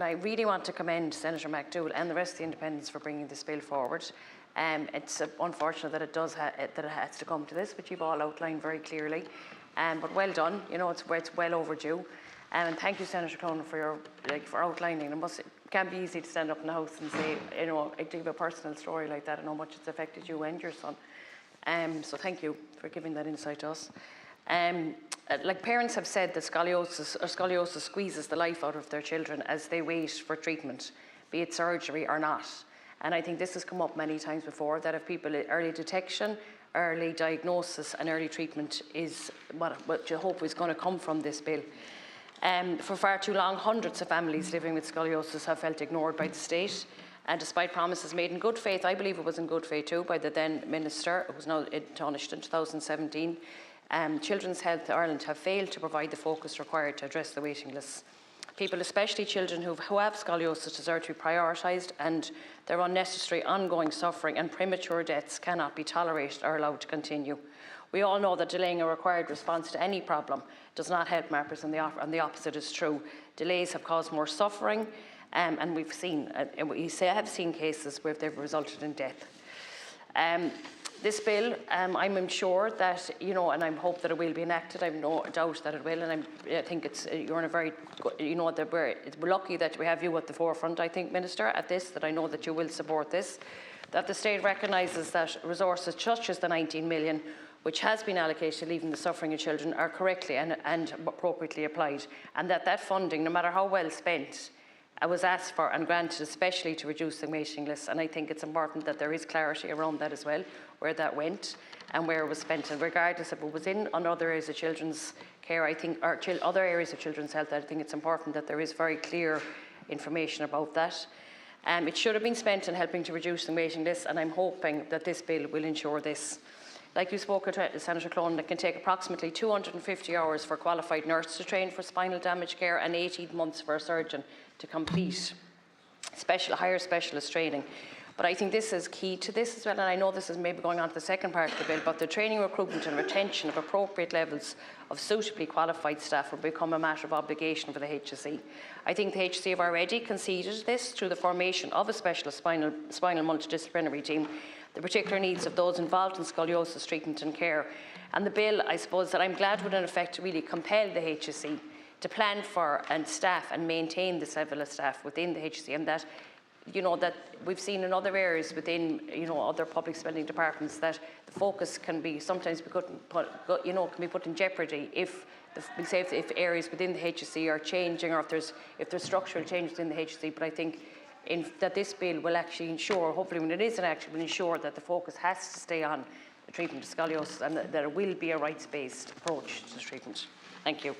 I really want to commend Senator McDougall and the rest of the Independents for bringing this bill forward. It's unfortunate that it has to come to this, which you've all outlined very clearly. But well done. You know, it's well overdue. And thank you, Senator Clone, for outlining. It can't be easy to stand up in the House and say, you know, I give a personal story like that and how much it's affected you and your son. So thank you for giving that insight to us. Like parents have said that scoliosis squeezes the life out of their children as they wait for treatment, be it surgery or not. And I think this has come up many times before, that if people, early detection, early diagnosis and early treatment is what you hope is going to come from this bill. For far too long, hundreds of families living with scoliosis have felt ignored by the state. And despite promises made in good faith, I believe it was in good faith too, by the then Minister, who was now tarnished in 2017, Children's Health Ireland have failed to provide the focus required to address the waiting lists. People, especially children who have scoliosis, deserve to be prioritised, and their unnecessary ongoing suffering and premature deaths cannot be tolerated or allowed to continue. We all know that delaying a required response to any problem does not help matters, and the opposite is true. Delays have caused more suffering, and we have seen cases where they've resulted in death. This bill, I'm sure that, you know, and I hope that it will be enacted. I have no doubt that it will, and I think you're in a very, you know, that we're lucky that we have you at the forefront, I think, Minister, at this, that I know that you will support this, that the state recognises that resources such as the 19 million, which has been allocated to relieving the suffering of children, are correctly and appropriately applied, and that funding, no matter how well spent, was asked for and granted especially to reduce the waiting lists. And I think it's important that there is clarity around that as well, where that went and where it was spent. And regardless if it was in on other areas of children's care, I think, or other areas of children's health, I think it's important that there is very clear information about that. It should have been spent in helping to reduce the waiting lists, and I'm hoping that this bill will ensure this. Like you spoke to Senator Clone, it can take approximately 250 hours for a qualified nurse to train for spinal damage care and 18 months for a surgeon to complete higher specialist training. But I think this is key to this as well, and I know this is maybe going on to the second part of the bill, but the training, recruitment and retention of appropriate levels of suitably qualified staff will become a matter of obligation for the HSE. I think the HSE have already conceded this through the formation of a specialist spinal multidisciplinary team, the particular needs of those involved in scoliosis treatment and care. And the bill, I suppose, that I'm glad would in effect really compel the HSE to plan for and staff and maintain this level of staff within the HSE, and that, you know, that we've seen in other areas within, you know, other public spending departments that the focus can be sometimes can be put in jeopardy if areas within the HSE are changing, or if there's structural changes in the HSE. But I think that this bill will actually ensure, hopefully when it is enacted, will ensure that the focus has to stay on the treatment of scoliosis, and that it will be a rights-based approach to treatment. Thank you.